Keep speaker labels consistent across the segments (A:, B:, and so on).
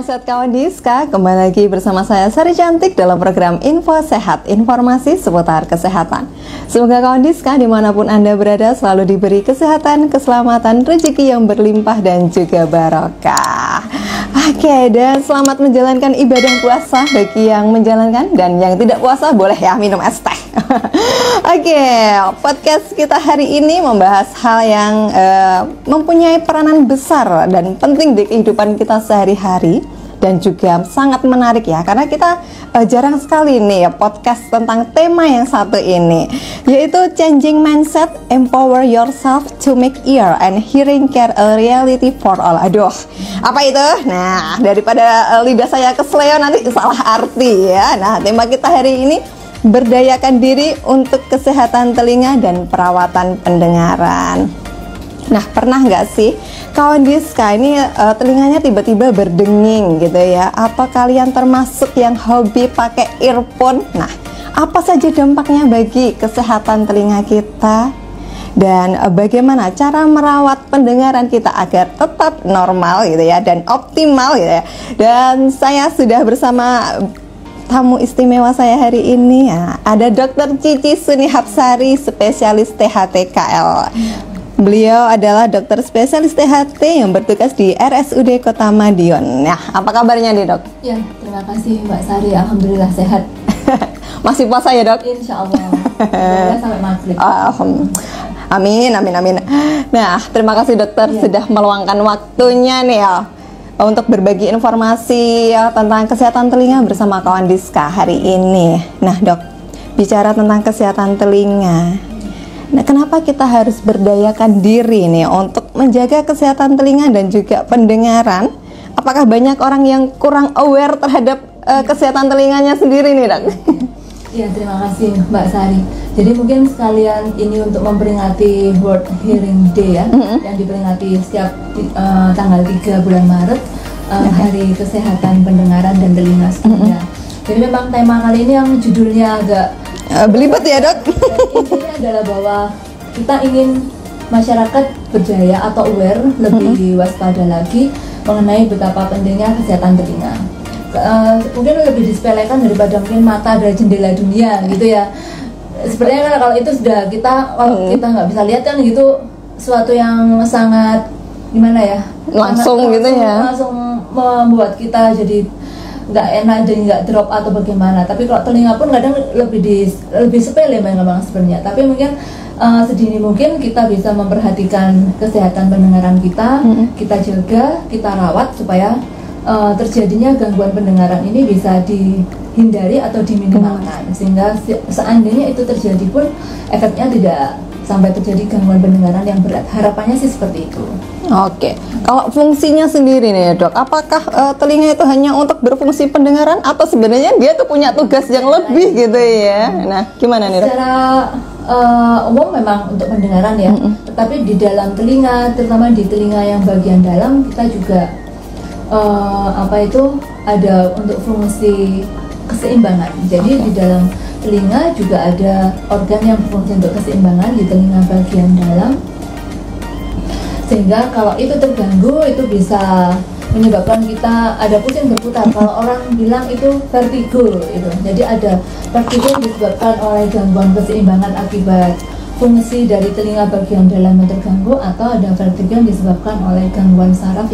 A: Salam sehat kawan Diska, kembali lagi bersama saya Sari Cantik dalam program Info Sehat, informasi seputar kesehatan. Semoga kawan Diska dimanapun Anda berada selalu diberi kesehatan, keselamatan, rezeki yang berlimpah dan juga barokah. Oke, dan selamat menjalankan ibadah puasa bagi yang menjalankan, dan yang tidak puasa boleh ya minum es teh. Oke, podcast kita hari ini membahas hal yang mempunyai peranan besar dan penting di kehidupan kita sehari-hari, dan juga sangat menarik ya, karena kita jarang sekali nih ya podcast tentang tema yang satu ini, yaitu Changing Mindset, Empower Yourself to Make Ear and Hearing Care a Reality for All. Aduh, apa itu? Nah, daripada lidah saya kesleo nanti salah arti ya. Nah, tema kita hari ini berdayakan diri untuk kesehatan telinga dan perawatan pendengaran. Nah, pernah nggak sih kawan Diska ini telinganya tiba-tiba berdenging gitu ya? Apa kalian termasuk yang hobi pakai earphone? Nah, apa saja dampaknya bagi kesehatan telinga kita? Dan bagaimana cara merawat pendengaran kita agar tetap normal gitu ya, dan optimal gitu ya. Dan saya sudah bersama tamu istimewa saya hari ini ya, ada Dr. Cici Sunihapsari, spesialis THT-KL. Beliau adalah dokter spesialis THT yang bertugas di RSUD Kota Madiun. Nah, apa kabarnya nih, Dok?
B: Ya, terima kasih Mbak Sari, alhamdulillah sehat.
A: Masih puasa ya, Dok?
B: Insya Allah. Sampai maghrib.
A: Amin, amin, amin. Nah, terima kasih dokter sudah meluangkan waktunya nih ya untuk berbagi informasi ya tentang kesehatan telinga bersama kawan Diska hari ini. Nah, Dok, bicara tentang kesehatan telinga, nah kenapa kita harus berdayakan diri nih untuk menjaga kesehatan telinga dan juga pendengaran? Apakah banyak orang yang kurang aware terhadap kesehatan telinganya sendiri nih, Dok?
B: Ya, terima kasih Mbak Sari. Jadi mungkin sekalian ini untuk memperingati World Hearing Day ya, yang diperingati setiap tanggal 3 bulan Maret, Hari Kesehatan Pendengaran dan Telinga sedunia. Jadi memang tema kali ini yang judulnya agak
A: belibet ya, Dok.
B: Intinya adalah bahwa kita ingin masyarakat berdaya atau aware, lebih waspada lagi mengenai betapa pentingnya kesehatan telinga. Mungkin lebih disepelekan daripada mungkin mata adalah jendela dunia gitu ya. Sebenarnya kalau itu sudah kalau kita nggak bisa lihat kan gitu, suatu yang sangat gimana ya,
A: langsung
B: membuat kita jadi nggak enak dan nggak drop atau bagaimana. Tapi kalau telinga pun kadang lebih sepele memang sebenarnya. Tapi mungkin sedini mungkin kita bisa memperhatikan kesehatan pendengaran kita, kita jaga, kita rawat supaya terjadinya gangguan pendengaran ini bisa dihindari atau diminimalkan, sehingga seandainya itu terjadi pun efeknya tidak sampai terjadi gangguan pendengaran yang berat. Harapannya sih seperti itu.
A: Oke, kalau fungsinya sendiri nih, Dok, apakah telinga itu hanya untuk berfungsi pendengaran atau sebenarnya dia tuh punya tugas yang lebih gitu ya? Nah, gimana nih, Dok?
B: Secara umum memang untuk pendengaran ya, tetapi di dalam telinga, terutama di telinga yang bagian dalam, kita juga ada untuk fungsi keseimbangan. Jadi di dalam telinga juga ada organ yang berfungsi untuk keseimbangan di telinga bagian dalam, sehingga kalau itu terganggu itu bisa menyebabkan kita ada pusing berputar. Kalau orang bilang itu vertigo itu. Jadi ada vertigo disebabkan oleh gangguan keseimbangan akibat fungsi dari telinga bagian dalam yang terganggu, atau ada vertigo yang disebabkan oleh gangguan saraf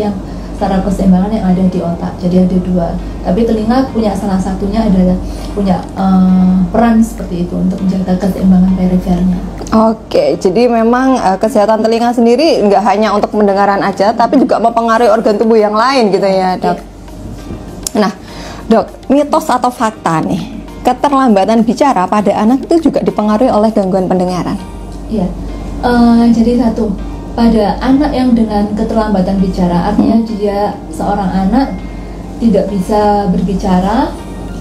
B: saraf keseimbangan yang ada di otak. Jadi ada dua. Tapi telinga punya salah satunya adalah punya peran seperti itu untuk menjaga keseimbangan perifernya. Oke,
A: jadi memang kesehatan telinga sendiri nggak hanya untuk pendengaran aja, tapi juga mempengaruhi organ tubuh yang lain gitu ya, Dok. Nah, Dok, mitos atau fakta nih, keterlambatan bicara pada anak itu juga dipengaruhi oleh gangguan pendengaran?
B: Iya, jadi satu, pada anak yang dengan keterlambatan bicara, artinya dia seorang anak tidak bisa berbicara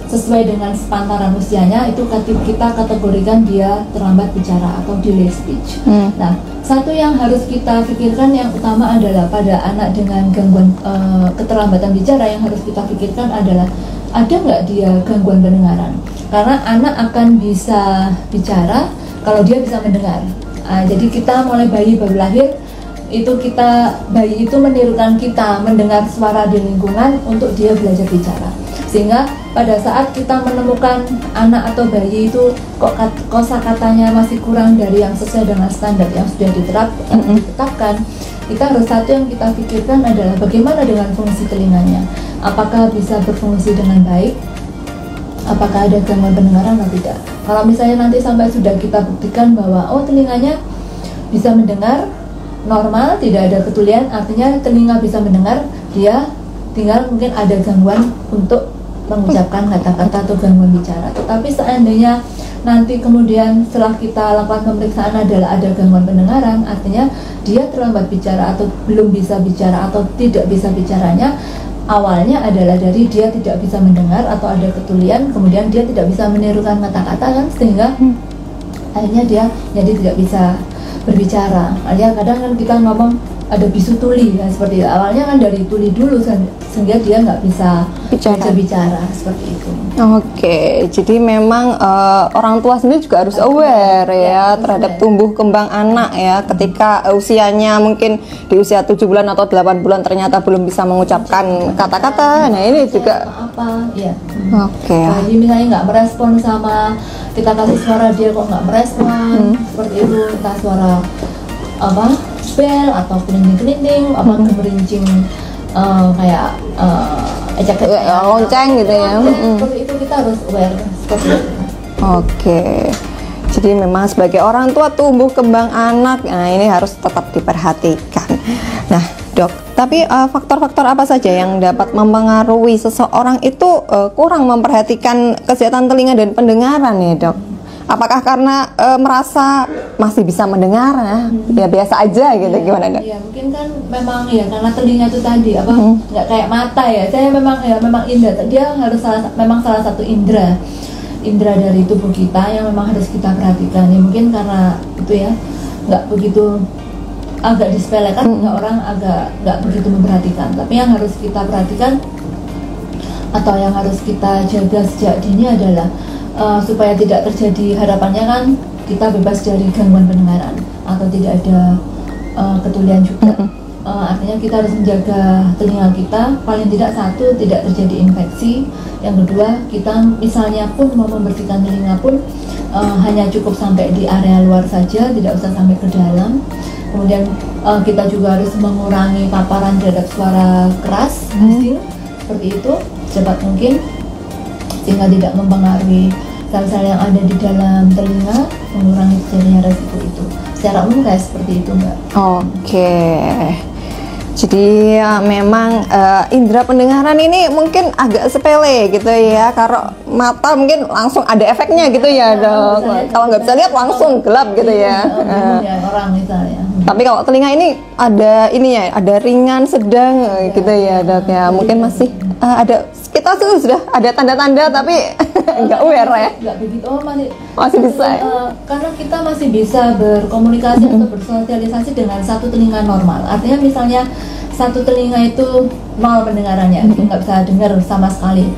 B: sesuai dengan sepantaran usianya, itu kita kategorikan dia terlambat bicara atau delay speech. Nah, satu yang harus kita pikirkan yang utama adalah pada anak dengan gangguan keterlambatan bicara, yang harus kita pikirkan adalah ada nggak dia gangguan pendengaran. Karena anak akan bisa bicara kalau dia bisa mendengar. Jadi kita mulai bayi baru lahir itu bayi itu menirukan kita mendengar suara di lingkungan untuk dia belajar bicara. Sehingga pada saat kita menemukan anak atau bayi itu kosakatanya masih kurang dari yang sesuai dengan standar yang sudah ditetapkan, kita harus satu yang kita pikirkan adalah bagaimana dengan fungsi telinganya. Apakah bisa berfungsi dengan baik? Apakah ada gangguan pendengaran atau tidak? Kalau misalnya nanti sampai sudah kita buktikan bahwa telinganya bisa mendengar normal, tidak ada ketulian, artinya telinga bisa mendengar, dia tinggal mungkin ada gangguan untuk mengucapkan kata-kata atau gangguan bicara. Tetapi seandainya nanti kemudian setelah kita lakukan pemeriksaan adalah ada gangguan pendengaran, artinya dia terlambat bicara atau belum bisa bicara atau tidak bisa bicaranya, awalnya adalah dari dia tidak bisa mendengar atau ada ketulian, kemudian dia tidak bisa menirukan kata-kata kan, sehingga akhirnya dia jadi tidak bisa berbicara. Akhirnya kadang kan kita ngomong ada bisu tuli ya, seperti itu. Awalnya kan dari tuli dulu sehingga dia nggak bisa bicara seperti itu.
A: Oke, jadi memang orang tua sendiri juga harus aware ya terhadap tumbuh kembang anak ya, ketika usianya mungkin di usia 7 bulan atau 8 bulan ternyata belum bisa mengucapkan kata-kata. Nah ini juga
B: apa ya.
A: Oke.
B: Jadi misalnya nggak merespon sama kita kasih suara, dia kok nggak merespon seperti itu, entah suara bel atau kelinting-kelinting, gemerincing kayak ejak
A: lonceng gitu ya.
B: Seperti itu kita harus aware seperti itu.
A: Oke. Jadi memang sebagai orang tua tumbuh kembang anak, nah ini harus tetap diperhatikan. Nah, Dok, tapi faktor-faktor apa saja yang dapat mempengaruhi seseorang itu kurang memperhatikan kesehatan telinga dan pendengaran ya, Dok? Apakah karena merasa masih bisa mendengar ya biasa aja gitu, gimana Dok?
B: Iya, mungkin kan memang ya karena telinga itu tadi nggak kayak mata ya. Saya memang indera, dia harus memang salah satu indera dari tubuh kita yang memang harus kita perhatikan. Ya mungkin karena itu ya nggak begitu, agak disepelekan, orang agak nggak begitu memperhatikan. Tapi yang harus kita perhatikan atau yang harus kita jaga sejak dini adalah supaya tidak terjadi, harapannya kan kita bebas dari gangguan pendengaran atau tidak ada ketulian juga. Artinya kita harus menjaga telinga kita, paling tidak satu, tidak terjadi infeksi. Yang kedua, kita misalnya pun mau membersihkan telinga pun hanya cukup sampai di area luar saja, tidak usah sampai ke dalam. Kemudian kita juga harus mengurangi paparan terhadap suara keras, bising, seperti itu secepat mungkin, sehingga tidak mempengaruhi sel-sel yang ada di dalam telinga, mengurangi terjadinya resiko itu. Secara umum kayak seperti itu, Mbak.
A: Oke. Jadi ya, memang indera pendengaran ini mungkin agak sepele gitu ya. Kalau mata mungkin langsung ada efeknya gitu ya, Dok. Kalau nggak bisa lihat langsung gelap gitu ya.
B: Orang misalnya.
A: Tapi kalau telinga ini ada ada ringan, sedang gitu ya, Dok ya. Mungkin masih ada, kita sudah ada tanda-tanda tapi nggak aware ya.
B: Nggak begitu,
A: masih bisa.
B: Karena kita masih bisa berkomunikasi atau bersosialisasi dengan satu telinga normal. Artinya misalnya satu telinga itu nol pendengarannya, nggak bisa dengar sama sekali.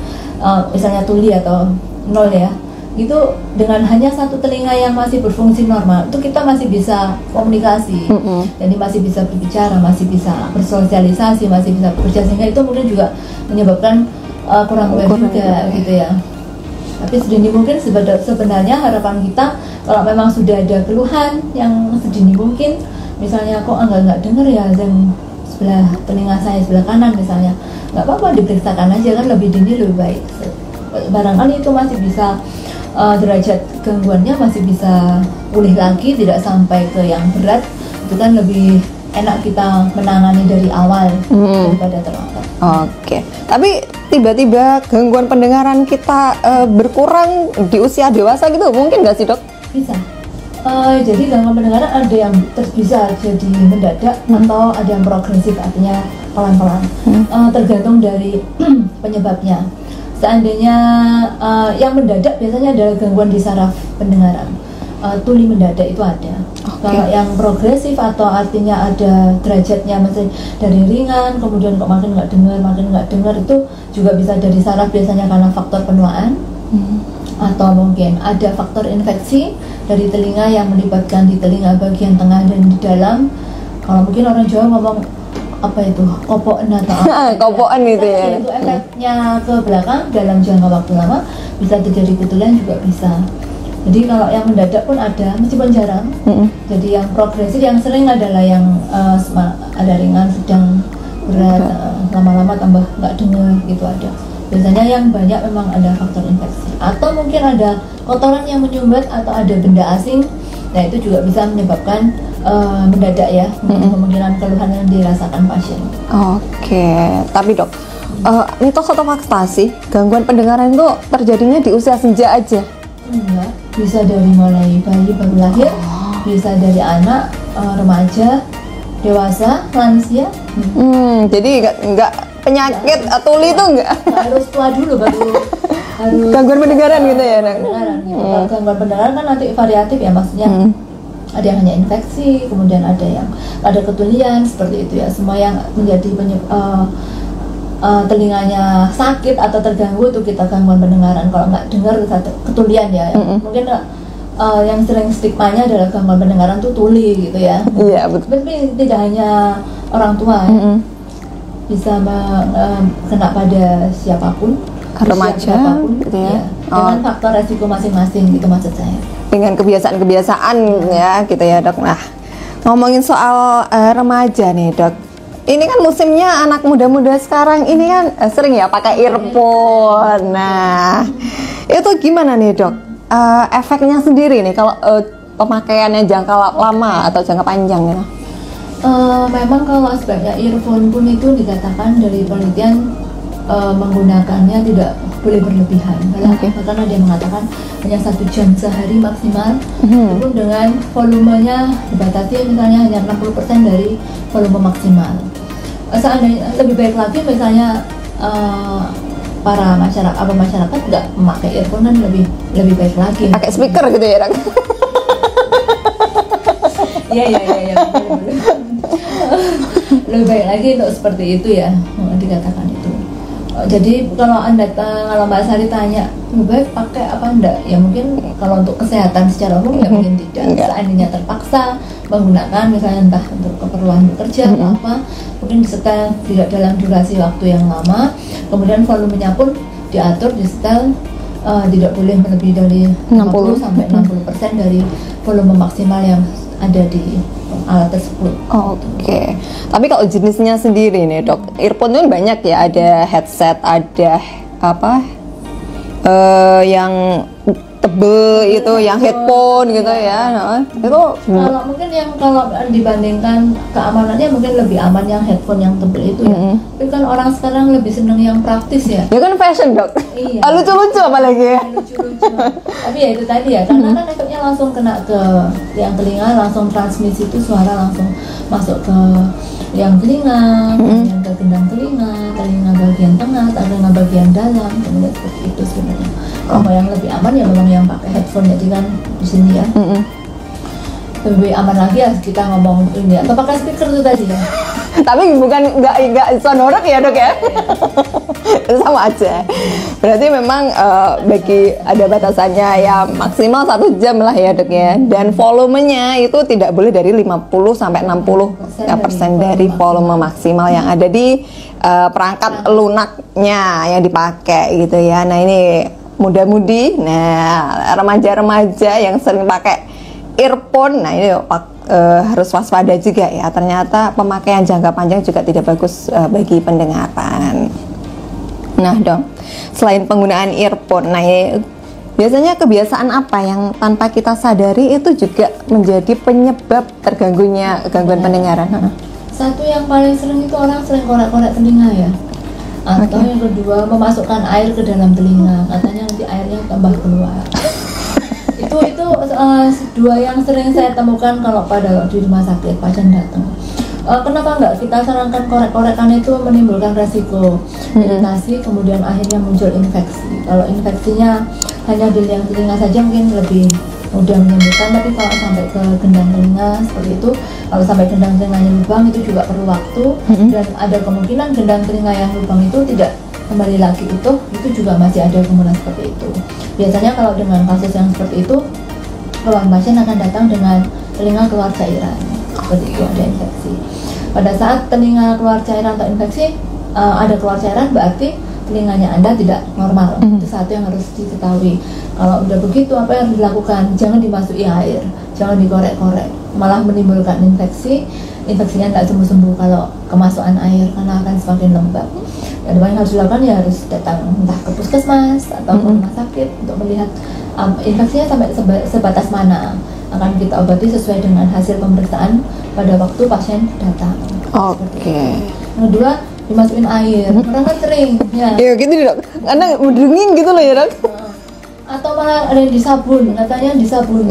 B: Misalnya tuli atau nol ya. Itu dengan hanya satu telinga yang masih berfungsi normal, itu kita masih bisa komunikasi, jadi masih bisa berbicara, masih bisa bersosialisasi, masih bisa bekerja, sehingga itu mungkin juga menyebabkan kurang aware juga gitu ya. Tapi sedini mungkin sebenarnya harapan kita kalau memang sudah ada keluhan yang sedini mungkin, misalnya kok nggak dengar ya yang sebelah telinga saya sebelah kanan misalnya, nggak apa-apa diperiksakan aja, kan lebih dini lebih baik. Barangkali itu masih bisa derajat gangguannya masih bisa pulih lagi, tidak sampai ke yang berat, itu kan lebih enak kita menangani dari awal daripada terlambat.
A: Oke. Tapi tiba-tiba gangguan pendengaran kita berkurang di usia dewasa gitu, mungkin nggak sih, Dok?
B: Bisa. Jadi gangguan pendengaran ada yang bisa jadi mendadak atau ada yang progresif, artinya pelan-pelan. Tergantung dari penyebabnya. Seandainya yang mendadak biasanya adalah gangguan di saraf pendengaran, tuli mendadak itu ada. Kalau yang progresif atau artinya ada derajatnya, misalnya dari ringan kemudian kok makin nggak dengar, itu juga bisa dari saraf, biasanya karena faktor penuaan atau mungkin ada faktor infeksi dari telinga yang melibatkan di telinga bagian tengah dan di dalam, Kalau mungkin orang Jawa ngomong apa itu kopoan atau apa
A: kopoan gitu ya.
B: Itu efeknya ke belakang dalam jangka waktu lama bisa terjadi ketulian juga bisa. Jadi kalau yang mendadak pun ada, meskipun jarang. Jadi yang progresif yang sering adalah yang ada ringan, sedang, berat, lama-lama tambah nggak dengar gitu ada. Biasanya yang banyak memang ada faktor infeksi atau mungkin ada kotoran yang menyumbat atau ada benda asing. Nah itu juga bisa menyebabkan mendadak ya, kemungkinan keluhan yang dirasakan pasien.
A: Oke, tapi dok, mitos atau fakta sih gangguan pendengaran itu terjadinya di usia senja aja?
B: Enggak, bisa dari mulai bayi baru lahir, bisa dari anak, remaja, dewasa, lansia.
A: Jadi nggak penyakit tuli itu nggak
B: harus tua dulu baru harus
A: gangguan pendengaran gitu ya dok?
B: Kalau gangguan pendengaran kan nanti variatif ya, maksudnya ada yang hanya infeksi, kemudian ada yang ada ketulian seperti itu ya. Semua yang menjadi telinganya sakit atau terganggu itu kita gangguan pendengaran. Kalau nggak dengar ketulian ya. Mungkin yang sering stigmanya adalah gangguan pendengaran tuh tuli gitu ya.
A: Iya betul.
B: Tapi tidak hanya orang tua ya. Bisa kena pada siapapun,
A: remaja gitu ya.
B: Dengan faktor resiko masing-masing gitu maksud saya.
A: Dengan kebiasaan-kebiasaan ya gitu ya dok. Nah ngomongin soal remaja nih dok, ini kan musimnya anak muda-muda sekarang ini kan sering ya pakai earphone. Nah itu gimana nih dok, efeknya sendiri nih kalau pemakaiannya jangka lama atau jangka panjang ya?
B: Memang kalau sebaiknya earphone pun itu dikatakan dari penelitian menggunakannya tidak boleh berlebihan. Bahkan ada yang mengatakan hanya 1 jam sehari maksimal. Pun dengan volumenya dibatasi misalnya hanya 60% dari volume maksimal. Seandainya lebih baik lagi misalnya para masyarakat nggak memakai earphone kan lebih baik lagi.
A: Pakai speaker gitu ya dok?
B: Iya. Lebih baik lagi untuk seperti itu ya, dikatakan itu. Jadi kalau Mbak Sari tanya lebih baik pakai apa enggak, ya mungkin kalau untuk kesehatan secara umum ya mungkin tidak. Seandainya terpaksa menggunakan misalnya entah untuk keperluan bekerja atau apa, mungkin disetel tidak dalam durasi waktu yang lama, kemudian volumenya pun diatur di setel tidak boleh melebihi dari 50 sampai 60% dari volume maksimal yang ada di alat tersebut.
A: Oke. Tapi kalau jenisnya sendiri nih dok, earphone itu banyak ya, ada headset, ada apa yang tebel itu, yang headphone gitu ya. Itu
B: kalau mungkin yang kalau dibandingkan keamanannya mungkin lebih aman yang headphone yang tebel itu ya. Tapi kan orang sekarang lebih seneng yang praktis ya.
A: Ya kan fashion dok.
B: Iya.
A: Lucu-lucu apalagi ya.
B: Lucu-lucu. Tapi ya itu tadi ya, karena kan efeknya langsung kena ke yang telinga, langsung transmisi itu suara langsung masuk ke yang telinga, kemudian ke gendang telinga bagian tengah, telinga bagian dalam, kemudian seperti itu sebenarnya. Kalau yang lebih aman ya memang yang pakai headphone, jadi kan di sini ya. Lebih aman lagi ya kita ngomong ini atau pakai speaker itu tadi ya.
A: Tapi bukan nggak sonorek ya dok ya. Sama aja. Berarti memang bagi ada batasannya ya, maksimal 1 jam lah ya dok ya. Dan volumenya itu tidak boleh dari 50 sampai 60% dari volume maksimal yang ada di perangkat lunaknya yang dipakai gitu ya. Nah ini muda-mudi, nah remaja-remaja yang sering pakai earphone, nah ini harus waspada juga ya. Ternyata pemakaian jangka panjang juga tidak bagus bagi pendengaran. Nah dok, selain penggunaan earphone, nah ini biasanya kebiasaan apa yang tanpa kita sadari itu juga menjadi penyebab terganggunya gangguan pendengaran?
B: Satu yang paling sering itu orang sering korek-korek telinga ya. Atau yang kedua memasukkan air ke dalam telinga, katanya nanti airnya tambah keluar. itu dua yang sering saya temukan kalau pada di rumah sakit pasien datang. Kenapa enggak kita sarankan korek-korekan itu menimbulkan resiko iritasi, kemudian akhirnya muncul infeksi. Kalau infeksinya hanya di liang telinga saja mungkin lebih mudah menyembuhkan, tapi kalau sampai ke gendang telinga seperti itu, kalau sampai gendang telinganya lubang itu juga perlu waktu, dan ada kemungkinan gendang telinga yang lubang itu tidak kembali lagi utuh, itu juga masih ada kemungkinan seperti itu. Biasanya kalau dengan kasus yang seperti itu, keluhan pasien akan datang dengan telinga keluar cairan. seperti itu, ada infeksi. Pada saat telinga keluar cairan atau infeksi, ada keluar cairan berarti telinganya Anda tidak normal. Itu satu yang harus diketahui. Kalau udah begitu, apa yang harus dilakukan? Jangan dimasuki air, jangan dikorek-korek, malah menimbulkan infeksi. Infeksinya tidak sembuh-sembuh kalau kemasukan air, karena akan semakin lembab. Dan apa yang harus dilakukan ya harus datang entah ke puskesmas atau ke rumah sakit untuk melihat infeksinya sampai sebatas mana, akan kita obati sesuai dengan hasil pemeriksaan pada waktu pasien datang.
A: Oke.
B: Yang kedua, dimasukin air, orang kan sering ya.
A: Iya gitu nih dok, karena mendunging gitu loh ya dok.
B: Atau malah ada yang disabun, katanya disabun.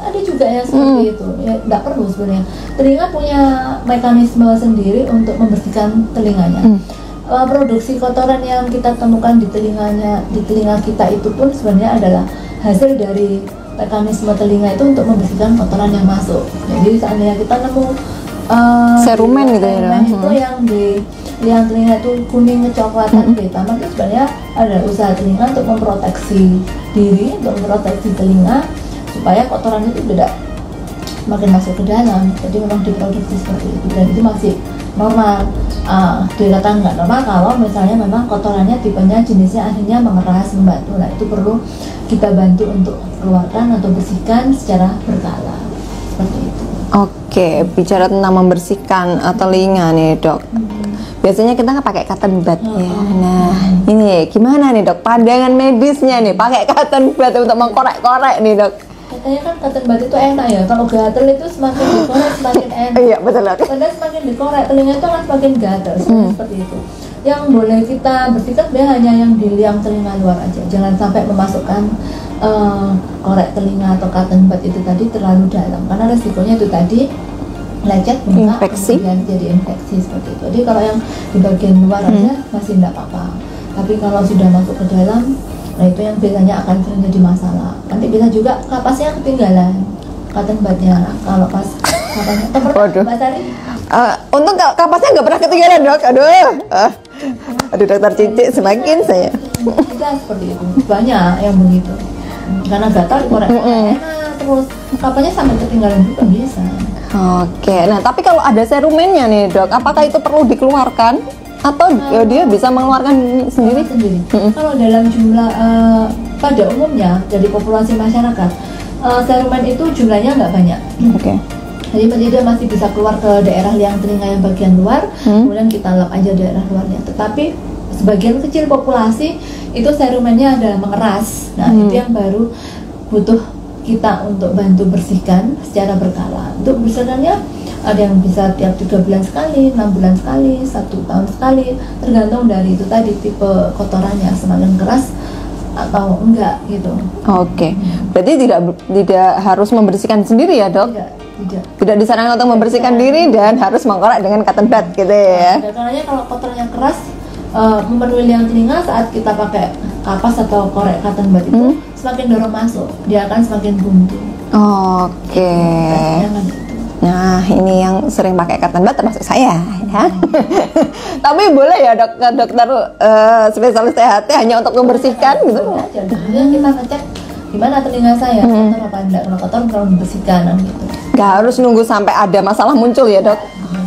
B: Ada juga yang seperti itu. Ya nggak perlu sebenarnya. Telinga punya mekanisme sendiri untuk membersihkan telinganya. Produksi kotoran yang kita temukan di telinga kita itu pun sebenarnya adalah hasil dari mekanisme telinga itu untuk membersihkan kotoran yang masuk. Jadi seandainya kita nemu
A: serumen gitu ya,
B: itu yang telinga itu kuning kecoklatan hitam, itu sebenarnya ada usaha telinga untuk memproteksi diri, untuk memproteksi telinga supaya kotoran itu tidak makin masuk ke dalam. Jadi memang diproduksi seperti itu, dan itu masih normal. Dikatakan nggak normal kalau misalnya memang kotorannya tipenya jenisnya akhirnya mengeras, membatu. Nah itu perlu kita bantu untuk keluarkan atau bersihkan secara berkala seperti itu.
A: Oke, bicara tentang membersihkan telinga nih dok. Biasanya kita nggak pakai cotton bud ya. Nah, ini gimana nih dok? Pandangan medisnya nih, pakai cotton bud untuk mengkorek-korek nih dok.
B: Katanya kan cotton bud itu enak ya. Kalau gatel itu semakin dikorek semakin enak.
A: Iya betul dok.
B: Padahal semakin dikorek telinga itu akan semakin gatel, seperti itu. Yang boleh kita bersihkan hanya yang di liang telinga luar aja. Jangan sampai memasukkan korek telinga atau cotton bud itu tadi terlalu dalam, karena resikonya itu tadi lecet, bengkak,
A: infeksi,
B: kemudian jadi infeksi seperti itu. Jadi kalau yang di bagian luar aja masih tidak apa-apa, tapi kalau sudah masuk ke dalam, nah itu yang biasanya akan sering jadi masalah. Nanti bisa juga kapasnya ketinggalan cotton budnya. Kalau pas kapasnya Mbak Sari,
A: untung kapasnya nggak pernah ketinggalan dok. Aduh dokter Cici, semakin saya
B: kita seperti itu, banyak yang begitu. Karena gatal dikorek enak, terus kapasnya sampai ketinggalan juga bisa.
A: Oke, nah tapi kalau ada serumennya nih dok, apakah itu perlu dikeluarkan atau dia bisa mengeluarkan sendiri?
B: Kalau dalam jumlah pada umumnya dari populasi masyarakat, serumen itu jumlahnya nggak banyak.
A: Oke.
B: Jadi dia masih bisa keluar ke daerah liang telinga yang bagian luar, kemudian kita lap aja daerah luarnya. Tetapi sebagian kecil populasi itu serumennya adalah mengeras. Nah itu yang baru butuh kita untuk bantu bersihkan secara berkala. Untuk bersihkannya ada yang bisa tiap 3 bulan sekali, 6 bulan sekali, 1 tahun sekali, tergantung dari itu tadi tipe kotorannya, semakin keras atau enggak gitu.
A: Oke, berarti tidak harus membersihkan sendiri ya dok? Tidak disarankan untuk membersihkan diri dan harus mengkorek dengan cotton bud gitu ya?
B: Karena kalau kotorannya keras memenuhi liang telinga, saat kita pakai kapas atau korek cotton bud itu semakin dorong masuk, dia akan semakin buntu.
A: Oke. Nah ini yang sering pakai cotton bud termasuk saya ya. Tapi boleh ya dokter spesialis THT hanya untuk membersihkan gitu?
B: Jadi kita ngecek gimana telinga saya, kotor apa enggak. Kalau kotor perlu dibersihkan gitu.
A: Gak harus nunggu sampai ada masalah muncul ya dok?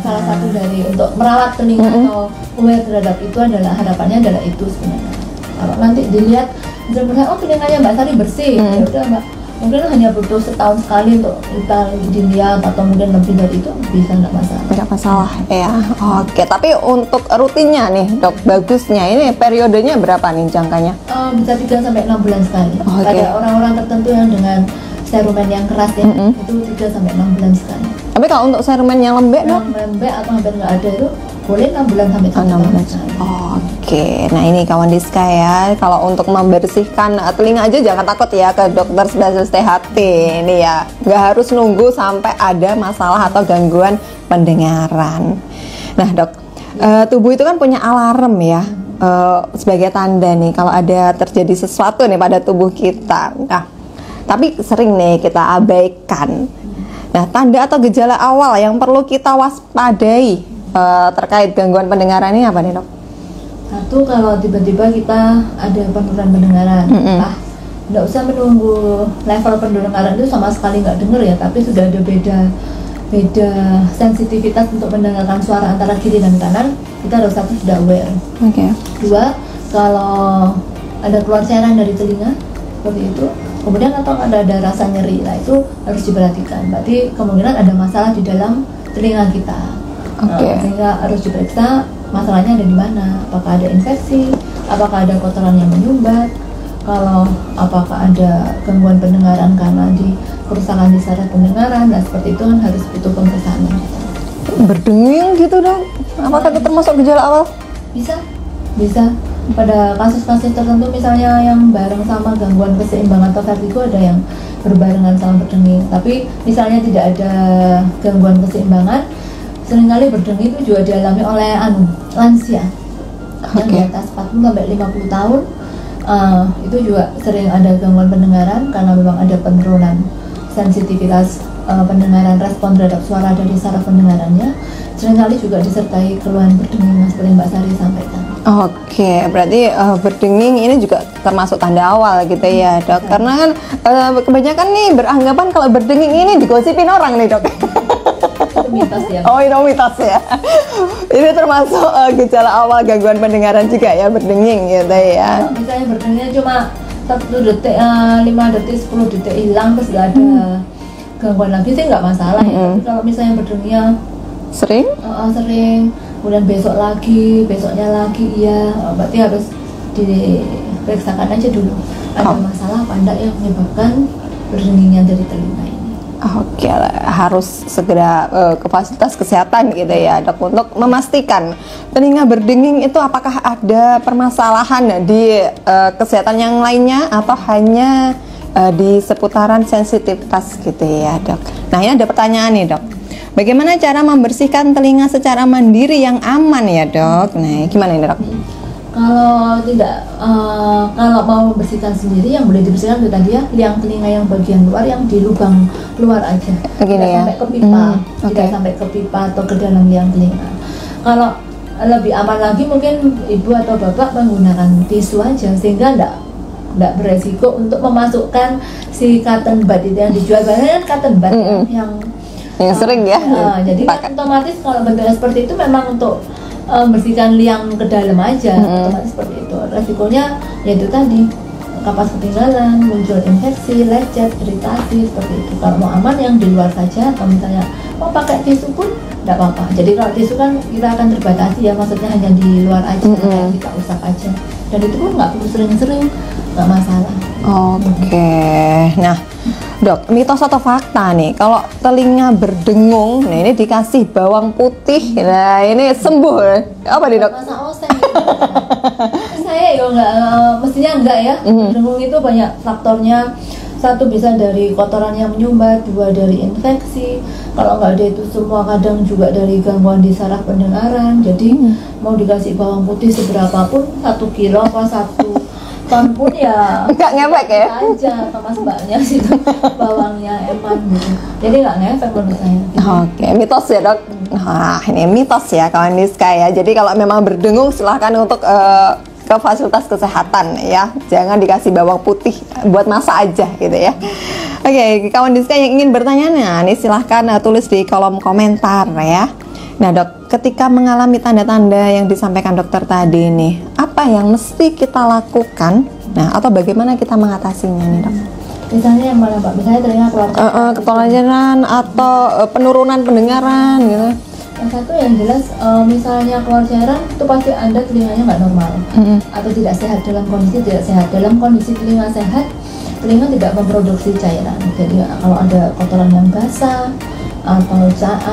B: Salah satu dari untuk merawat telinga atau aware terhadap itu adalah harapannya adalah itu sebenarnya. Kalau nanti dilihat misalnya telinganya Mbak Sari bersih, ya udah Mbak, mungkin hanya butuh setahun sekali untuk kita dilihat atau mungkin lebih dari itu bisa, nggak masalah.
A: Nggak masalah ya. Oke, tapi untuk rutinnya nih dok, bagusnya ini periodenya berapa nih jangkanya?
B: Bisa 3-6 bulan sekali. Pada orang-orang tertentu yang dengan serumen yang keras ya, itu 3-6 bulan sekali.
A: Tapi kalau untuk serumen yang lembek dok?
B: Lembek atau hampir nggak ada itu boleh 6 bulan sampai 1 tahun sekali.
A: Oke, nah ini kawan Diska ya, kalau untuk membersihkan telinga aja jangan takut ya ke dokter spesialis THT ini ya. Nggak harus nunggu sampai ada masalah atau gangguan pendengaran. Nah dok, tubuh itu kan punya alarm ya, sebagai tanda nih kalau ada terjadi sesuatu nih pada tubuh kita. Nah, tapi sering nih kita abaikan. Nah, tanda atau gejala awal yang perlu kita waspadai terkait gangguan pendengaran ini apa nih dok?
B: Satu, kalau tiba-tiba kita ada penurunan pendengaran, nggak usah menunggu level pendengaran itu sama sekali nggak dengar ya, tapi sudah ada beda beda sensitivitas untuk mendengarkan suara antara kiri dan kanan, kita harus satu sudah aware.
A: Oke.
B: Dua, kalau ada keluar cairan dari telinga seperti itu, kemudian atau ada rasa nyeri, nah itu harus diperhatikan. Berarti kemungkinan ada masalah di dalam telinga kita. Sehingga harus diperiksa masalahnya ada di mana. Apakah ada infeksi, apakah ada kotoran yang menyumbat, kalau apakah ada gangguan pendengaran karena di kerusakan di saraf pendengaran. Nah seperti itu kan harus butuh pemeriksaan.
A: Berdenging gitu dong, apakah itu termasuk gejala awal?
B: Bisa pada kasus-kasus tertentu, misalnya yang bareng sama gangguan keseimbangan atau vertigo, ada yang berbarengan sama berdenging. Tapi misalnya tidak ada gangguan keseimbangan, seringkali berdenging itu juga dialami oleh lansia yang di atas 40 sampai 50 tahun. Itu juga sering ada gangguan pendengaran karena memang ada penurunan sensitivitas pendengaran, respon terhadap suara dari saraf pendengarannya. Seringkali juga disertai keluhan berdenging seperti Mbak Sari sampaikan.
A: Oke, berarti berdenging ini juga termasuk tanda awal gitu ya dok. Karena kan kebanyakan nih beranggapan kalau berdenging ini digosipin orang nih dok.
B: Itu mitos ya.
A: Oh itu mitos ya. Ini termasuk gejala awal gangguan pendengaran juga ya, berdenging gitu ya.
B: Kalau misalnya berdengingnya cuma 1 detik, 5 detik, 10 detik hilang terus nggak ada gangguan lagi sih nggak masalah ya. Tapi kalau misalnya berdengingnya sering, kemudian besoknya lagi, berarti harus diperiksakan aja dulu ada masalah apa enggak yang menyebabkan berdengingnya dari telinga ini.
A: Oke, harus segera ke fasilitas kesehatan gitu ya dok, untuk memastikan telinga berdenging itu apakah ada permasalahan di kesehatan yang lainnya atau hanya di seputaran sensitivitas gitu ya dok. Nah ini ada pertanyaan nih dok, bagaimana cara membersihkan telinga secara mandiri yang aman ya dok? Nah gimana ini dok?
B: Kalau tidak, kalau mau membersihkan sendiri, yang boleh dibersihkan itu tadi ya, liang telinga yang bagian luar, yang di lubang luar aja, tidak sampai ke pipa, tidak sampai ke pipa atau ke dalam liang telinga. Kalau lebih aman lagi, mungkin ibu atau bapak menggunakan tisu aja, sehingga tidak beresiko untuk memasukkan si cotton bud itu yang dijual. Biasanya kan cotton bud yang
A: sering ya.
B: Jadi kan otomatis kalau bentuknya seperti itu memang untuk bersihkan liang ke dalam aja, otomatis seperti itu. Resikonya yaitu tadi, kapas ketinggalan, muncul infeksi, lecet, iritasi seperti itu. Kalau mau aman yang di luar saja, atau misalnya mau pakai tisu pun tidak apa-apa. Jadi kalau tisu kan kita akan terbatasi ya, maksudnya hanya di luar aja, kita usap aja. Dan itu pun nggak perlu sering-sering, nggak masalah.
A: Oke. Nah dok, mitos atau fakta nih, kalau telinga berdengung, nah ini dikasih bawang putih, nah ini sembuh, apa nih dok?
B: Masa oseng saya ya nggak, mestinya enggak ya. Berdengung itu banyak faktornya. 1 bisa dari kotoran yang menyumbat, 2 dari infeksi. Kalau nggak ada itu semua, kadang juga dari gangguan di saraf pendengaran. Jadi mau dikasih bawang putih seberapapun, 1 kilo apa 1 ton pun ya
A: nggak ngefek ya
B: aja, sama mbaknya situ bawangnya eman gitu, jadi nggak ngefek menurut saya.
A: Oke, mitos ya dok. Nah ini mitos ya kawan Niska ya. Jadi kalau memang berdengung silahkan untuk ke fasilitas kesehatan ya, jangan dikasih bawang putih, buat masak aja gitu ya. Oke, kawan Niska yang ingin bertanya, nah ini silahkan tulis di kolom komentar ya. Nah dok, ketika mengalami tanda-tanda yang disampaikan dokter tadi nih, apa yang mesti kita lakukan? Nah, atau bagaimana kita mengatasinya nih dok?
B: Misalnya yang mana Pak? Misalnya telinga keluar
A: kepelajaran atau penurunan pendengaran gitu.
B: Yang satu yang jelas, misalnya keluar cairan, itu pasti Anda telinganya nggak normal, atau tidak sehat, dalam kondisi tidak sehat. Dalam kondisi telinga sehat, telinga tidak memproduksi cairan. Jadi kalau ada kotoran yang basah, atau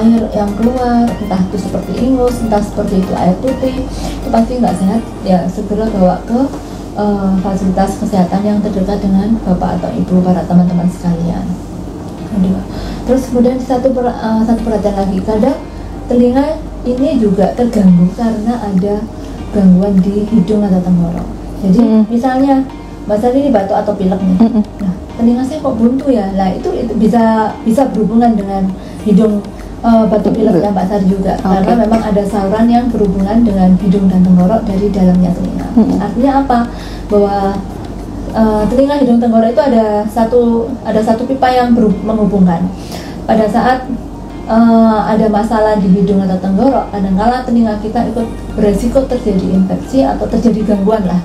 B: air yang keluar, entah itu seperti ingus, entah seperti itu air putih, itu pasti nggak sehat. Ya segera bawa ke fasilitas kesehatan yang terdekat dengan bapak atau ibu, para teman-teman sekalian. Terus kemudian satu perhatian lagi, kadang telinga ini juga terganggu karena ada gangguan di hidung atau tenggorok. Jadi misalnya Mbak Sari ini batuk atau pilek nih, nah telinga saya kok buntu ya, lah itu bisa berhubungan dengan hidung, batuk pileknya Mbak Sari juga, karena memang ada saluran yang berhubungan dengan hidung dan tenggorok dari dalamnya telinga. Artinya apa? Bahwa telinga, hidung, tenggorok itu ada satu pipa yang menghubungkan. Pada saat ada masalah di hidung atau tenggorok, kadang-kala telinga kita ikut beresiko terjadi infeksi atau terjadi gangguan lah.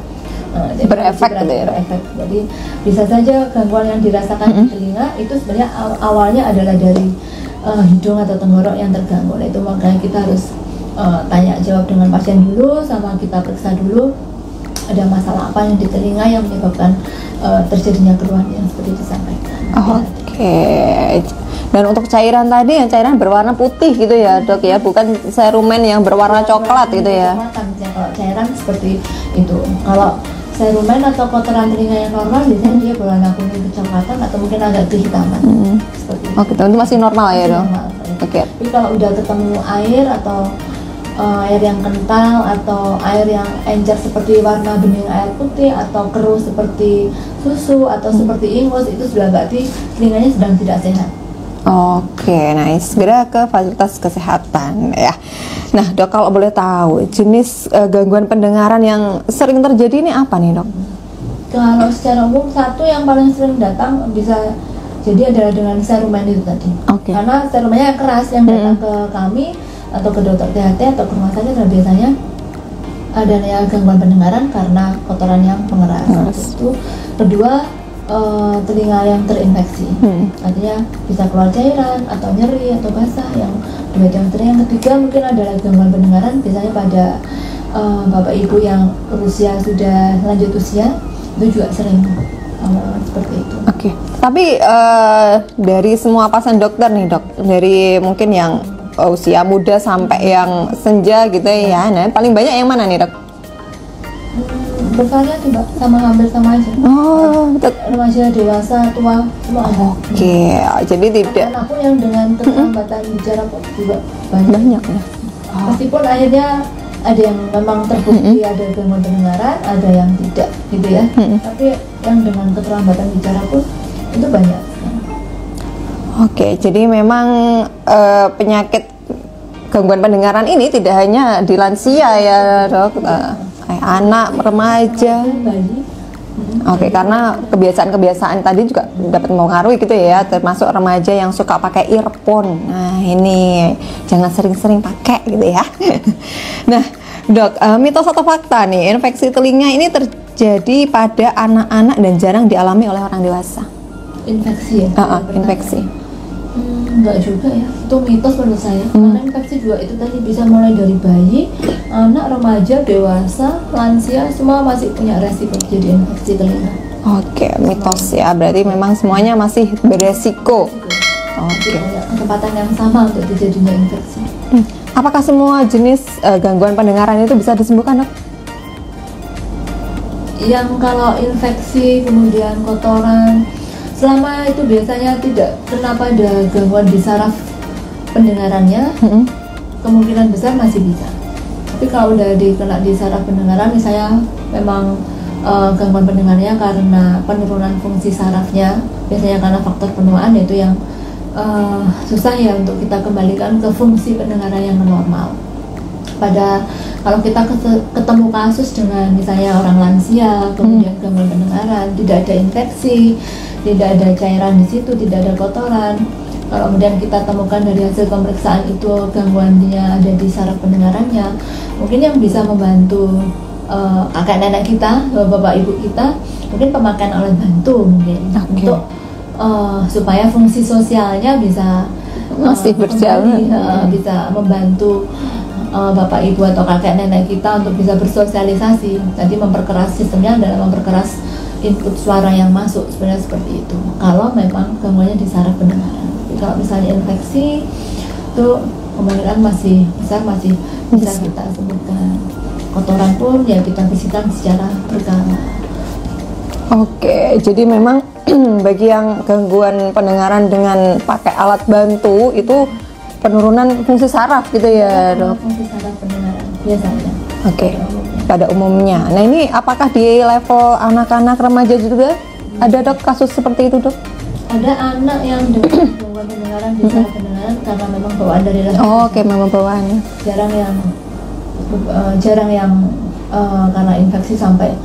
B: Jadi
A: Berefek gitu ya?
B: berefek. Jadi bisa saja gangguan yang dirasakan di telinga itu sebenarnya awalnya adalah dari hidung atau tenggorok yang terganggu. Nah, itu makanya kita harus tanya jawab dengan pasien dulu, sama kita periksa dulu ada masalah apa yang di telinga yang menyebabkan terjadinya keluhan yang seperti disampaikan.
A: Oke. Dan untuk cairan tadi, yang cairan berwarna putih gitu ya dok ya, bukan serumen yang berwarna coklat gitu ya?
B: Kalau cairan seperti itu. Kalau serumen atau kotoran telinga yang normal biasanya dia berwarna kuning kecoklatan atau mungkin agak kehitaman. Seperti itu.
A: Oke, itu masih normal ya dok? Oke.
B: Tapi kalau udah ketemu air atau air yang kental atau air yang encer seperti warna bening air putih atau keruh seperti susu atau seperti ingus, itu sudah berarti telinganya sedang tidak sehat.
A: Oke, nice. Segera ke fasilitas kesehatan ya. Nah dok, kalau boleh tahu jenis gangguan pendengaran yang sering terjadi ini apa nih dok?
B: Kalau secara umum satu yang paling sering datang bisa jadi adalah dengan serumen itu tadi.
A: Oke.
B: Karena serumennya keras yang datang ke kami atau ke dokter THT atau ke rumah sakit dan biasanya adanya gangguan pendengaran karena kotoran yang mengeras. Itu. Kedua, telinga yang terinfeksi, artinya bisa keluar cairan atau nyeri atau basah, yang dua itu. Yang ketiga mungkin adalah gangguan pendengaran biasanya pada bapak ibu yang berusia sudah lanjut usia, itu juga sering seperti itu.
A: Oke. Tapi dari semua pasien dokter nih dok, dari mungkin yang usia muda sampai yang senja gitu ya, nah paling banyak yang mana nih dok?
B: Bervariasi mbak, hampir sama aja. Remaja, dewasa, tua, semua ada.
A: Oke, jadi tidak.
B: Anak pun yang dengan keterlambatan bicara pun juga
A: banyak ya.
B: Meskipun akhirnya ada yang memang terbukti ada gangguan pendengaran, ada yang tidak, gitu ya. Tapi yang dengan keterlambatan bicara pun itu banyak.
A: Oke, jadi memang penyakit gangguan pendengaran ini tidak hanya di lansia ya dok. Anak, remaja. Oke, karena kebiasaan-kebiasaan tadi juga dapat mempengaruhi gitu ya, termasuk remaja yang suka pakai earphone. Nah ini jangan sering-sering pakai gitu ya. Nah dok, mitos atau fakta nih, infeksi telinga ini terjadi pada anak-anak dan jarang dialami oleh orang dewasa?
B: Infeksi ya?
A: Infeksi.
B: Enggak juga ya, itu mitos menurut saya. Karena infeksi juga itu tadi bisa mulai dari bayi, anak, remaja, dewasa, lansia, semua masih punya resiko jadi infeksi telinga.
A: Oke, mitos ya, berarti memang semuanya masih beresiko.
B: Oke. Kesempatan yang sama untuk terjadinya infeksi.
A: Apakah semua jenis gangguan pendengaran itu bisa disembuhkan dok?
B: Yang kalau infeksi kemudian kotoran, selama itu biasanya tidak kena pada gangguan di saraf pendengarannya, kemungkinan besar masih bisa. Tapi kalau udah dikena di saraf pendengaran, misalnya memang gangguan pendengarannya karena penurunan fungsi sarafnya, biasanya karena faktor penuaan, yaitu yang susah ya untuk kita kembalikan ke fungsi pendengaran yang normal. Kalau kita ketemu kasus dengan misalnya orang lansia, kemudian gangguan pendengaran, tidak ada infeksi, tidak ada cairan di situ, tidak ada kotoran. Kalau kemudian kita temukan dari hasil pemeriksaan itu gangguannya ada di saraf pendengarannya, mungkin yang bisa membantu kakek nenek kita, bapak ibu kita, mungkin pemakaian alat bantu mungkin untuk supaya fungsi sosialnya bisa
A: masih berjalan,
B: bisa membantu bapak ibu atau kakek nenek kita untuk bisa bersosialisasi. Tadi memperkeras sistemnya adalah memperkeras input suara yang masuk, sebenarnya seperti itu. Kalau memang gangguannya di saraf pendengaran. Tapi kalau misalnya infeksi, itu kemungkinan masih besar masih bisa kita sembuhkan. Kotoran pun ya kita bersihkan secara berkala.
A: Oke, jadi memang bagi yang gangguan pendengaran dengan pakai alat bantu itu penurunan fungsi saraf gitu ya dok?
B: Fungsi saraf pendengaran biasanya.
A: Oke. Pada umumnya. Nah ini apakah di level anak-anak remaja juga ada dok kasus seperti itu dok?
B: Ada anak yang dengan gangguan pendengaran di saraf pendengaran karena memang bawaan dari lahir.
A: Oke, memang bawaannya.
B: Jarang yang karena infeksi sampai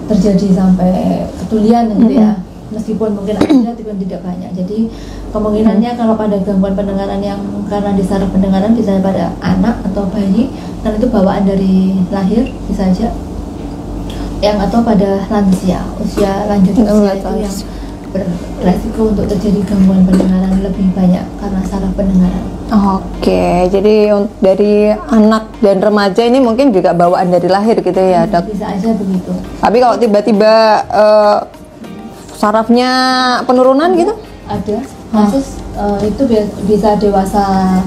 B: terjadi sampai ketulian gitu ya. meskipun mungkin ada tapi tidak banyak. Jadi kemungkinannya kalau pada gangguan pendengaran yang karena di saraf pendengaran bisa pada anak atau bayi, dan itu bawaan dari lahir bisa aja, yang atau pada lansia, usia lanjut usia itu yang beresiko untuk terjadi gangguan pendengaran lebih banyak karena saraf pendengaran.
A: Oke, jadi dari anak dan remaja ini mungkin juga bawaan dari lahir gitu ya, Dok?
B: Bisa aja begitu.
A: Tapi kalau tiba-tiba sarafnya penurunan gitu?
B: Ada kasus itu bisa dewasa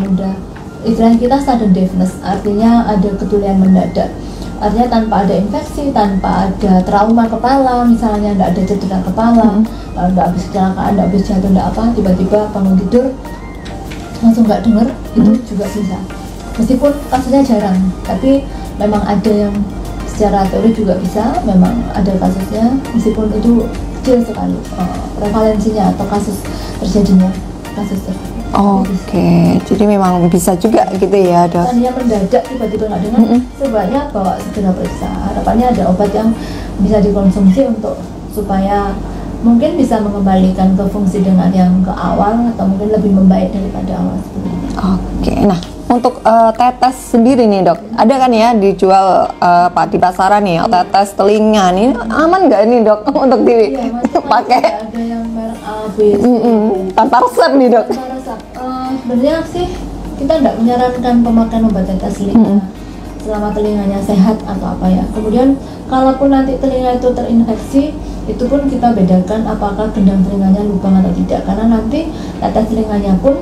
B: muda. Istilahnya kita sudden deafness, artinya ada ketulian mendadak. Artinya tanpa ada infeksi, tanpa ada trauma kepala, misalnya tidak ada cedera kepala, tidak habis kecelakaan, tidak habis jatuh, tidak apa, tiba-tiba bangun tidur langsung nggak dengar, itu juga bisa. Meskipun kasusnya jarang, tapi memang ada yang secara teori juga bisa, memang ada kasusnya, meskipun itu kecil sekali prevalensinya atau kasus terjadinya kasus tersebut.
A: Oke, jadi memang bisa juga gitu ya, Dok?
B: Tadinya mendadak tiba-tiba nggak dengar, sebaiknya bawa segera periksa. Harapannya ada obat yang bisa dikonsumsi untuk supaya mungkin bisa mengembalikan ke fungsi dengar yang ke awal atau mungkin lebih membaik daripada awal sebelumnya.
A: Oke, nah untuk tetes sendiri nih, Dok, ada kan ya dijual di pasaran nih, tetes telinga nih, aman nggak nih, Dok, untuk dipakai?
B: Ada yang merek A, B, C,
A: tanpa resep nih, Dok?
B: tanpa resep. Sebenarnya sih kita tidak menyarankan pemakaian obat tetes telinga selama telinganya sehat atau apa ya. Kemudian kalaupun nanti telinga itu terinfeksi, itu pun kita bedakan apakah gendang telinganya lubang atau tidak, karena nanti tetes telinganya pun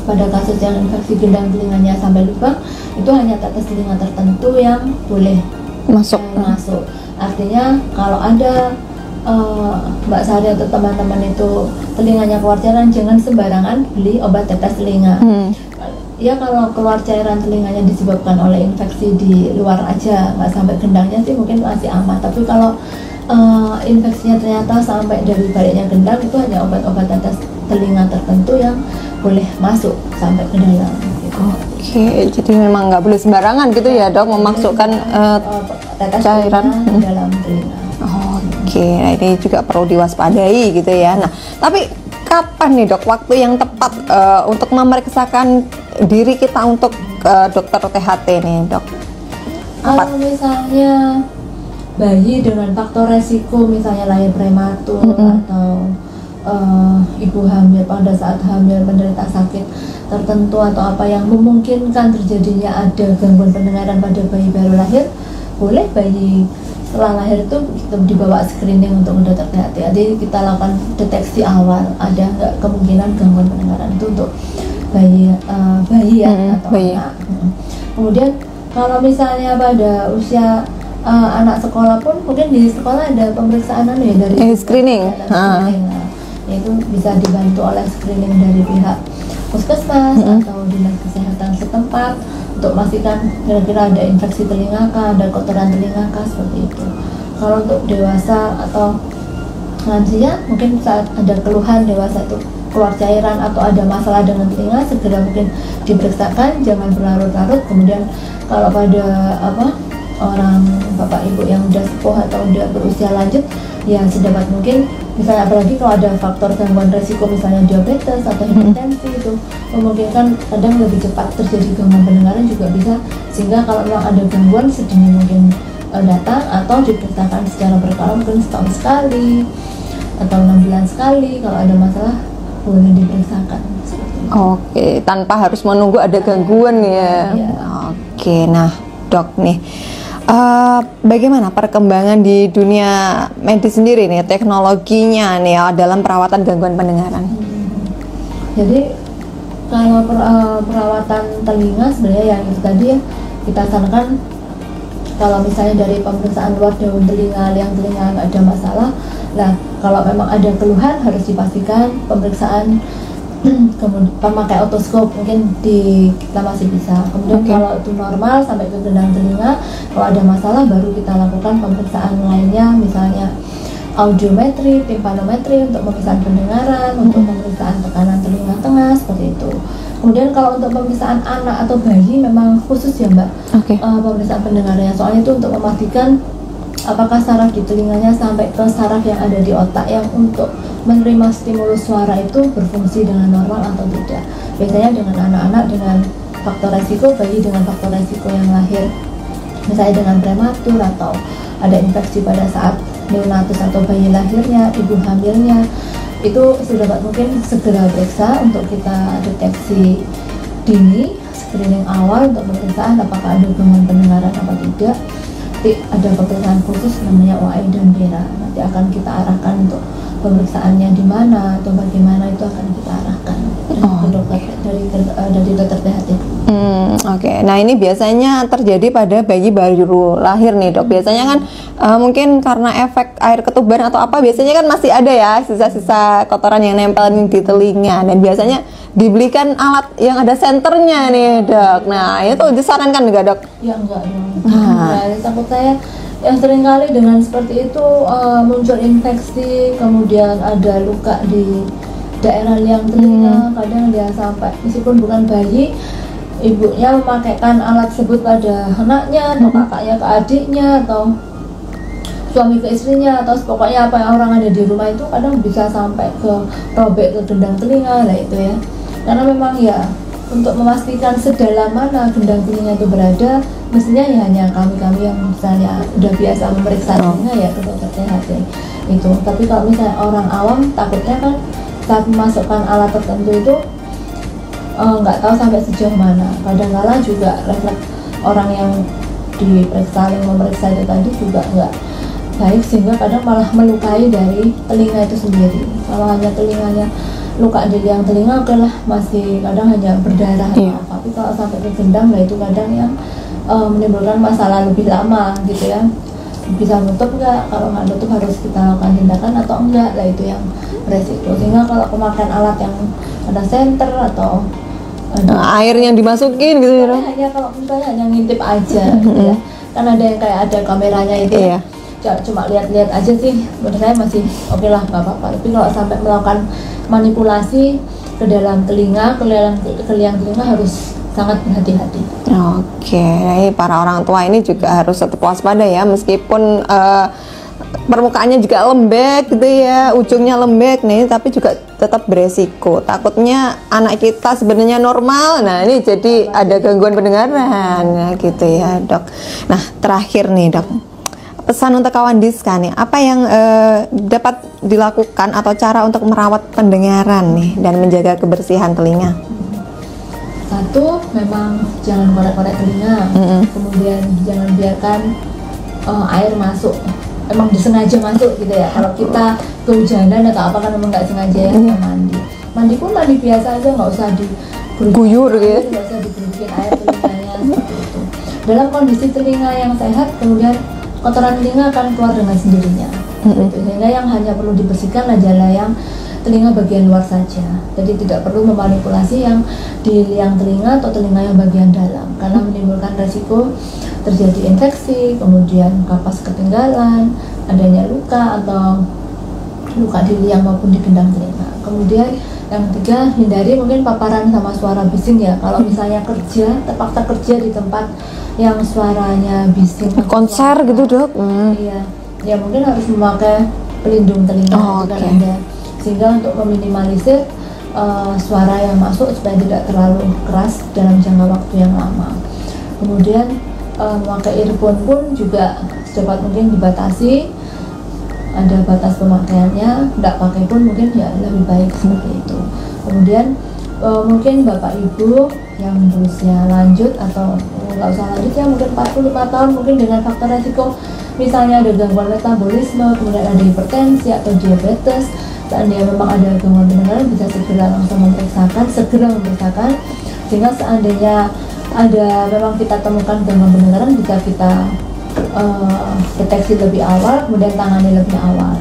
B: pada kasus yang infeksi gendang telinganya sampai lubang, itu hanya tetes telinga tertentu yang boleh masuk. Artinya kalau ada Mbak Sari atau teman-teman itu telinganya keluar cairan, jangan sembarangan beli obat tetes telinga. Ya kalau keluar cairan telinganya disebabkan oleh infeksi di luar aja, nggak sampai gendangnya sih mungkin masih aman. Tapi kalau infeksinya ternyata sampai dari baliknya gendang, itu hanya obat-obat tetes telinga tertentu yang boleh masuk sampai ke dalam. Gitu.
A: Oke, jadi memang nggak boleh sembarangan gitu ya, Dok, memasukkan
B: tetes
A: cairan
B: ke dalam telinga.
A: Oke, nah ini juga perlu diwaspadai gitu ya. Nah, tapi kapan nih, Dok, waktu yang tepat untuk memeriksakan diri kita untuk dokter THT nih, Dok?
B: Kalau misalnya bayi dengan faktor resiko, misalnya lahir prematur atau ibu hamil pada saat hamil menderita sakit tertentu atau apa yang memungkinkan terjadinya ada gangguan pendengaran pada bayi baru lahir, boleh bayi setelah lahir itu kita dibawa screening untuk dokter THT. Jadi kita lakukan deteksi awal ada nggak kemungkinan gangguan pendengaran itu untuk bayi atau
A: bayi.
B: anak. Kemudian kalau misalnya pada usia anak sekolah pun mungkin di sekolah ada pemeriksaan ya dari
A: screening.
B: Itu bisa dibantu oleh screening dari pihak puskesmas atau dinas kesehatan setempat untuk memastikan kira-kira ada infeksi telinga kah, ada kotoran telinga kah, seperti itu. Kalau untuk dewasa atau lansia, mungkin saat ada keluhan dewasa itu keluar cairan atau ada masalah dengan telinga, segera mungkin diperiksakan, jangan berlarut-larut. Kemudian kalau pada orang bapak ibu yang udah sepuh atau udah berusia lanjut, ya sedapat mungkin, misalnya apalagi kalau ada faktor gangguan resiko misalnya diabetes atau hipertensi, itu memungkinkan kadang lebih cepat terjadi gangguan pendengaran juga bisa, sehingga kalau memang ada gangguan sedini mungkin datang atau diperiksakan secara berkala, mungkin setahun sekali atau 6 bulan sekali. Kalau ada masalah boleh diperiksakan.
A: Oke, tanpa harus menunggu ada gangguan ya. Oke, nah Dok nih, bagaimana perkembangan di dunia medis sendiri nih, teknologinya nih dalam perawatan gangguan pendengaran?
B: Jadi kalau perawatan telinga sebenarnya yang itu tadi ya, kita sarankan kalau misalnya dari pemeriksaan luar daun telinga, liang telinga nggak ada masalah. Nah, kalau memang ada keluhan harus dipastikan pemeriksaan kemudian memakai otoskop mungkin kita masih bisa. Kemudian kalau itu normal sampai ke gendang telinga, kalau ada masalah baru kita lakukan pemeriksaan lainnya, misalnya audiometri, timpanometri untuk pemeriksaan pendengaran, untuk pemeriksaan tekanan telinga tengah, seperti itu. Kemudian kalau untuk pemeriksaan anak atau bayi memang khusus ya Mbak, pemeriksaan pendengarannya, soalnya itu untuk memastikan apakah saraf di telinganya sampai ke saraf yang ada di otak yang untuk menerima stimulus suara itu berfungsi dengan normal atau tidak. Biasanya dengan anak-anak dengan faktor resiko, bayi dengan faktor resiko yang lahir misalnya dengan prematur atau ada infeksi pada saat neonatus atau bayi lahirnya, ibu hamilnya, itu sudah mungkin segera periksa untuk kita deteksi dini, screening awal untuk pemeriksaan apakah ada gangguan pendengaran apa tidak. Nanti ada pemeriksaan khusus namanya OI dan BERA, nanti akan kita arahkan untuk pemeriksaannya di mana atau bagaimana, itu akan kita arahkan dari dokter THT.
A: Oke. Nah ini biasanya terjadi pada bayi baru lahir nih dok. Biasanya kan mungkin karena efek air ketuban atau apa, biasanya kan masih ada ya sisa-sisa kotoran yang nempel di telinga, dan biasanya dibelikan alat yang ada senternya nih dok. Nah itu disarankan nggak dok?
B: Ya enggak dong. Nah, takut saya yang sering kali dengan seperti itu muncul infeksi, kemudian ada luka di daerah liang telinga. Kadang dia sampai meskipun bukan bayi, ibunya memakaikan alat tersebut pada anaknya atau kakaknya ke adiknya atau suami ke istrinya, atau pokoknya apa yang orang ada di rumah itu kadang bisa sampai ke robek ke gendang telinga lah itu ya. Karena memang ya untuk memastikan sedalam mana gendang telinga itu berada, mestinya ya hanya kami yang misalnya udah biasa memeriksa telinga ya ke dokter THT itu. Tapi kalau misalnya orang awam takutnya kan saat memasukkan alat tertentu itu nggak tahu sampai sejauh mana. Kadang-kala juga refleks orang yang diperiksa, yang memeriksa itu tadi juga nggak baik, sehingga kadang malah melukai dari telinga itu sendiri. Kalau hanya telinganya luka di liang telinga, oke lah, masih kadang hanya berdarah. Tapi kalau sampai ke gendang, nah itu kadang yang menimbulkan masalah lebih lama gitu ya. Bisa nutup nggak? Kalau nggak nutup harus kita lakukan tindakan atau enggak, lah itu yang resiko. Sehingga kalau pemakaian alat yang ada senter atau
A: air yang dimasukin gitu ya,
B: hanya kalau misalnya hanya ngintip aja gitu ya. Kan ada yang kayak ada kameranya itu ya. Cuma lihat-lihat aja sih, menurut saya masih oke lah, nggak apa-apa. Tapi kalau sampai melakukan manipulasi ke dalam telinga, ke liang telinga, harus sangat berhati-hati.
A: Oke, nah, para orang tua ini juga harus tetap waspada ya, meskipun permukaannya juga lembek gitu ya, ujungnya lembek nih, tapi juga tetap beresiko. Takutnya anak kita sebenarnya normal, nah ini jadi ada gangguan pendengaran gitu ya dok. Nah terakhir nih dok, pesan untuk kawan Diska nih, apa yang dapat dilakukan atau cara untuk merawat pendengaran nih dan menjaga kebersihan telinga?
B: Satu, memang jangan korek-korek telinga. Kemudian jangan biarkan air masuk, emang disengaja masuk gitu ya. Kalau kita kehujanan atau apa kan memang nggak sengaja ya, kita mandi pun mandi biasa aja, nggak usah
A: diguyur gitu,
B: nggak usah digerukin air telinganya seperti itu. Dalam kondisi telinga yang sehat, kemudian kotoran telinga akan keluar dengan sendirinya. Sehingga yang hanya perlu dibersihkan adalah yang telinga bagian luar saja. Jadi tidak perlu memanipulasi yang di liang telinga atau telinga yang bagian dalam, karena menimbulkan resiko terjadi infeksi, kemudian kapas ketinggalan, adanya luka atau luka di liang maupun di gendang telinga. Kemudian yang ketiga, hindari mungkin paparan sama suara bising ya. Kalau misalnya terpaksa kerja di tempat yang suaranya bising,
A: konser gitu dok.
B: Iya, ya mungkin harus memakai pelindung telinga ada, sehingga untuk meminimalisir suara yang masuk supaya tidak terlalu keras dalam jangka waktu yang lama. Kemudian memakai earphone pun juga sedapat mungkin dibatasi, ada batas pemakaiannya. Tidak pakai pun mungkin ya lebih baik seperti itu. Kemudian mungkin bapak ibu yang berusia lanjut atau nggak usah lanjut ya, mungkin 45 tahun, mungkin dengan faktor resiko misalnya ada gangguan metabolisme, kemudian ada hipertensi atau diabetes, seandainya memang ada gangguan pendengaran bisa segera langsung segera memeriksakan, sehingga seandainya ada memang kita temukan gangguan pendengaran bisa kita deteksi lebih awal, kemudian tangani lebih awal.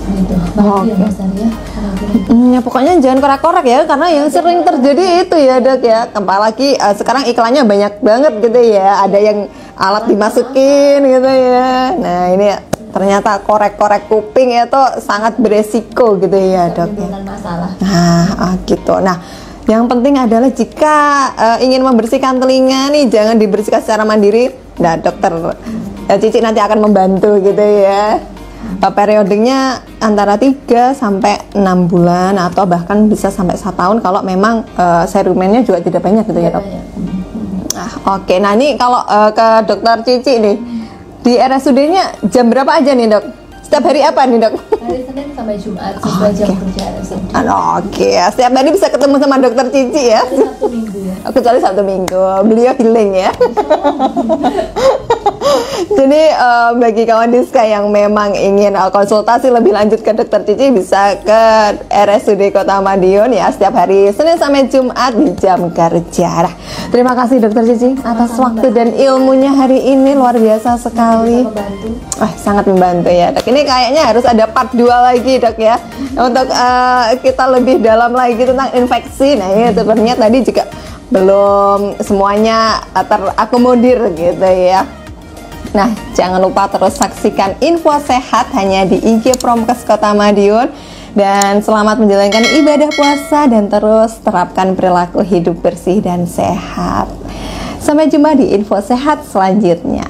B: Gitu.
A: Ya pokoknya jangan korek-korek ya, karena yang sering terjadi itu ya dok ya, apalagi sekarang iklannya banyak banget gitu ya, ada yang alat dimasukin gitu ya. Nah ini ternyata korek-korek kuping itu sangat beresiko gitu ya dok ya. Nah gitu. Nah yang penting adalah jika ingin membersihkan telinga nih, jangan dibersihkan secara mandiri. Nah dokter Cici nanti akan membantu gitu ya. Periodenya antara 3 sampai 6 bulan atau bahkan bisa sampai 1 tahun kalau memang serumennya juga tidak banyak gitu ya dok. Oke, nah ini kalau ke dokter Cici nih di RSUD-nya jam berapa aja nih dok? Setiap hari apa nih dok?
B: Hari Senin sampai Jumat sesuai jam kerja RSUD.
A: Oke, setiap hari bisa ketemu sama dokter Cici ya?
B: Sabtu Minggu ya.
A: Kecuali Sabtu Minggu, beliau healing ya. Jadi bagi kawan Diska yang memang ingin konsultasi lebih lanjut ke dokter Cici bisa ke RSUD Kota Madiun ya setiap hari Senin sampai Jumat di jam kerja. Nah, terima kasih dokter Cici atas waktu dan ilmunya hari ini, luar biasa sekali. Sangat membantu ya dok. Ini kayaknya harus ada part 2 lagi dok ya untuk kita lebih dalam lagi tentang infeksi. Nah ini sebenarnya tadi juga belum semuanya terakomodir gitu ya. Nah, jangan lupa terus saksikan info sehat hanya di IG Promkes Kota Madiun. Dan selamat menjalankan ibadah puasa dan terus terapkan perilaku hidup bersih dan sehat. Sampai jumpa di info sehat selanjutnya.